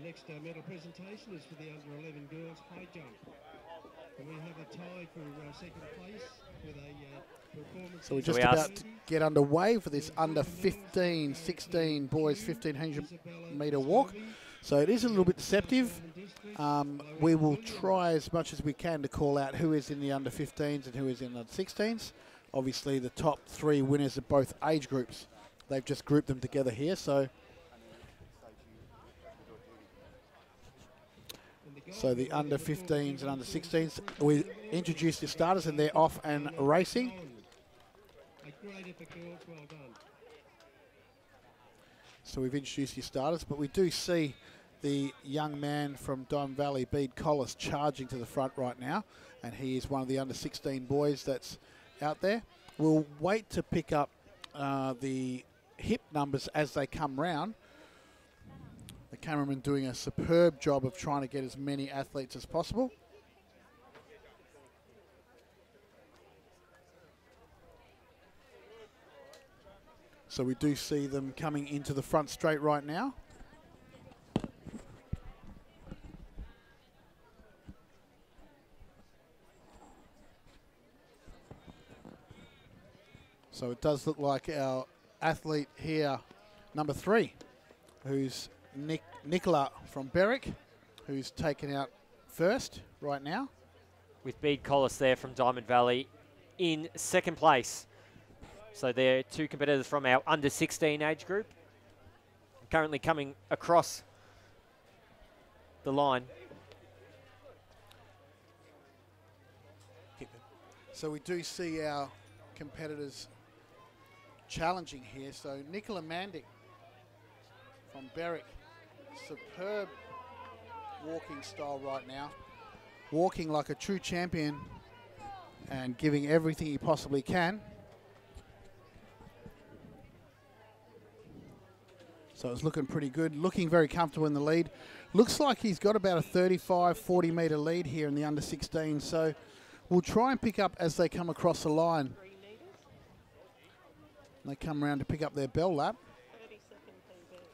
next medal presentation is for the under-11 girls high jump. And we have a tie for second place with a performance. So we're just about to get underway for this under 15, 16 boys 1500-metre walk. So it is a little bit deceptive. We will try as much as we can to call out who is in the under 15s and who is in the 16s. Obviously the top three winners of both age groups. They've just grouped them together here. So the under 15s and under 16s, we introduced the starters and they're off and racing. So we've introduced your starters, but we do see the young man from Diamond Valley, Bede Collis, charging to the front right now, and he is one of the under 16 boys that's out there. We'll wait to pick up the hip numbers as they come round. The cameraman doing a superb job of trying to get as many athletes as possible. So we do see them coming into the front straight right now. So it does look like our athlete here, number 3, who's Nicola from Berwick, who's taken out first right now. With Bede Collis there from Diamond Valley in second place. So they're two competitors from our under 16 age group. Currently coming across the line. So we do see our competitors challenging here. So Nicola Mandic from Berwick, superb walking style right now, walking like a true champion and giving everything he possibly can. So it's looking pretty good, looking very comfortable in the lead. Looks like he's got about a 35, 40 metre lead here in the under 16. So we'll try and pick up as they come across the line. They come around to pick up their bell lap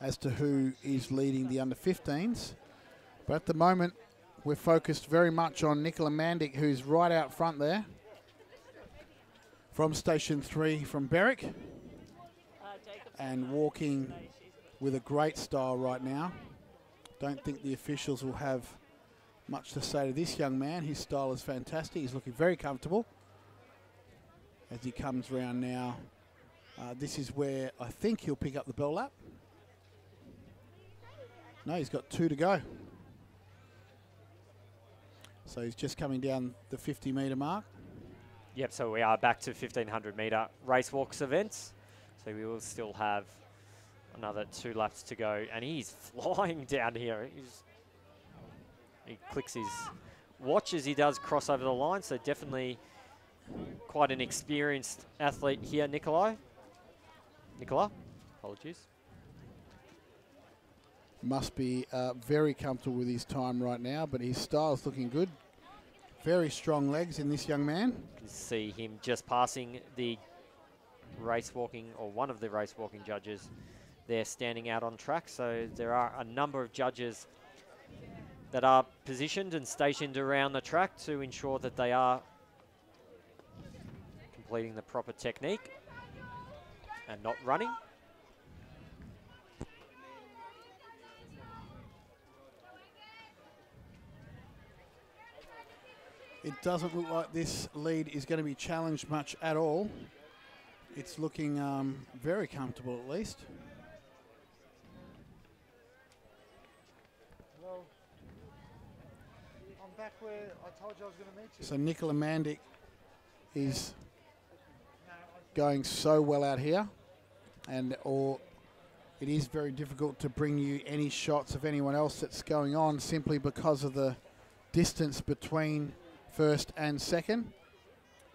as to who is leading the under 15s. But at the moment, we're focused very much on Nicola Mandic, who's right out front there. From Station 3 from Berwick. And walking with a great style right now. Don't think the officials will have much to say to this young man. His style is fantastic. He's looking very comfortable as he comes round now. This is where I think he'll pick up the bell lap. No, he's got 2 to go. So he's just coming down the 50 metre mark. Yep, so we are back to 1500 metre race walks events. So we will still have another 2 laps to go. And he's flying down here. He clicks his watch as he does cross over the line. So definitely quite an experienced athlete here, Nicola, apologies. Must be very comfortable with his time right now, but his style's looking good. Very strong legs in this young man. You can see him just passing the race walking, or one of the race walking judges there standing out on track. So there are a number of judges that are positioned and stationed around the track to ensure that they are completing the proper technique and not running. It doesn't look like this lead is going to be challenged much at all. It's looking very comfortable at least. Hello. I'm back where I told you I was going to meet you. So Nicola Mandic is going so well out here, and it is very difficult to bring you any shots of anyone else that's going on simply because of the distance between first and second.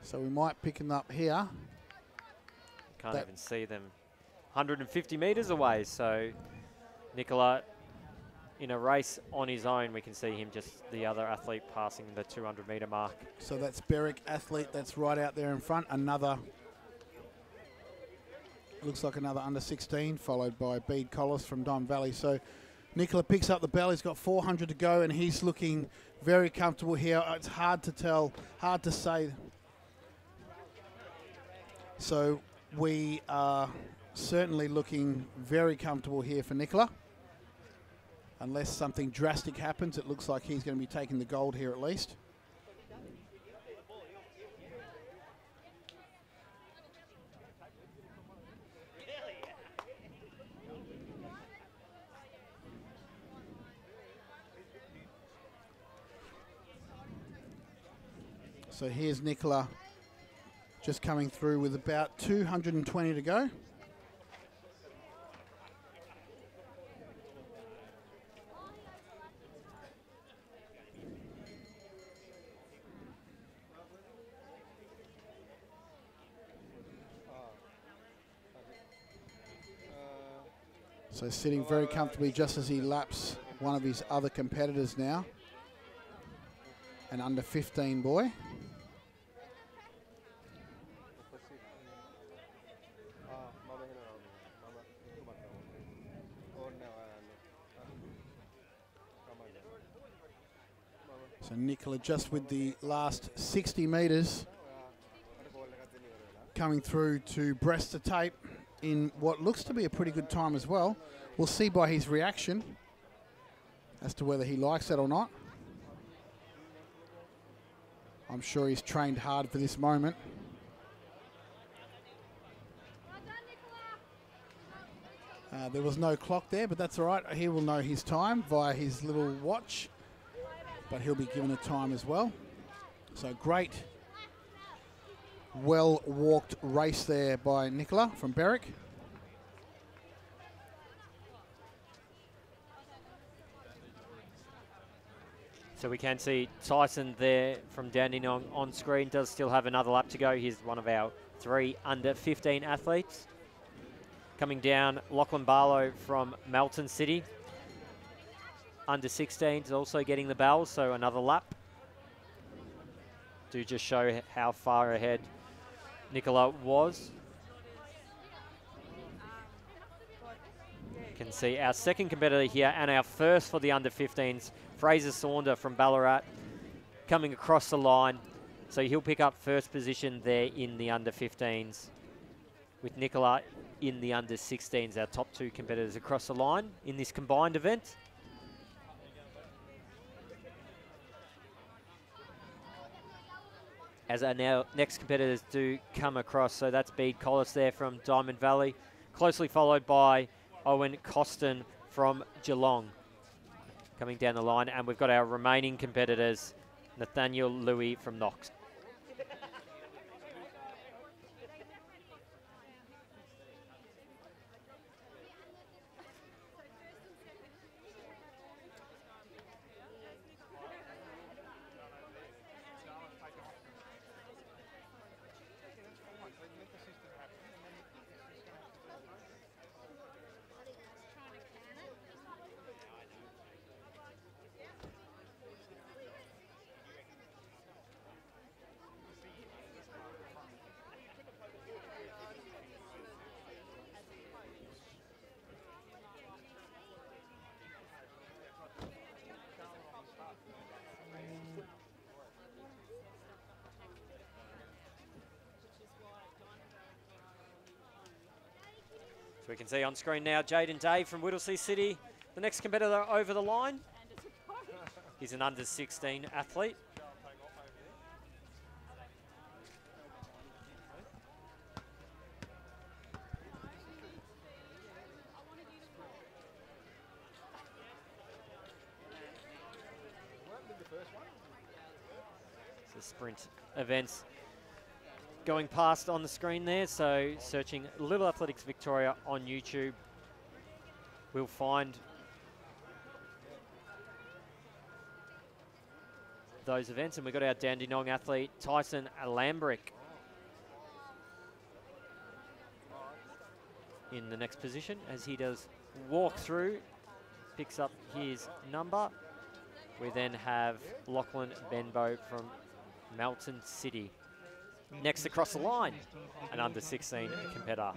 So we might pick them up here. Can't even see them 150 metres away. So Nicola in a race on his own, we can see him just the other athlete passing the 200 metre mark. So that's Berwick athlete that's right out there in front. Another, looks like another under 16, followed by Bede Collis from Diamond Valley. So Nicola picks up the bell. He's got 400 to go, and he's looking very comfortable here. It's hard to tell, hard to say. So we are certainly looking very comfortable here for Nicola. Unless something drastic happens, it looks like he's going to be taking the gold here at least. So here's Nicola just coming through with about 220 to go. So sitting very comfortably just as he laps one of his other competitors now. An under 15 boy. So Nicola just with the last 60 metres coming through to breast the tape in what looks to be a pretty good time as well. We'll see by his reaction as to whether he likes that or not. I'm sure he's trained hard for this moment. There was no clock there, but that's all right. He will know his time via his little watch, but he'll be given a time as well. So great, well-walked race there by Nicola from Berwick. So we can see Tyson there from Dandenong on screen does still have another lap to go. He's one of our 3 under 15 athletes. Coming down, Lachlan Barlow from Melton City. Under 16s also getting the bell, so another lap. Do just show how far ahead Nicola was. You can see our second competitor here and our first for the under 15s, Fraser Saunder from Ballarat, coming across the line. So he'll pick up first position there in the under 15s, with Nicola in the under 16s, our top 2 competitors across the line in this combined event. As our now next competitors do come across, so that's Bede Collis there from Diamond Valley, closely followed by Owen Costin from Geelong coming down the line, and we've got our remaining competitors, Nathaniel Louis from Knox. So we can see on screen now Jaden Dave from Whittlesea City, the next competitor over the line. He's an under 16 athlete. So sprint events going past on the screen there, so searching Little Athletics Victoria on YouTube, we'll find those events. And we've got our Dandenong athlete Tyson Lambrick in the next position as he does walk through, picks up his number. We then have Lachlan Benbow from Melton City next across the line, an under 16 competitor.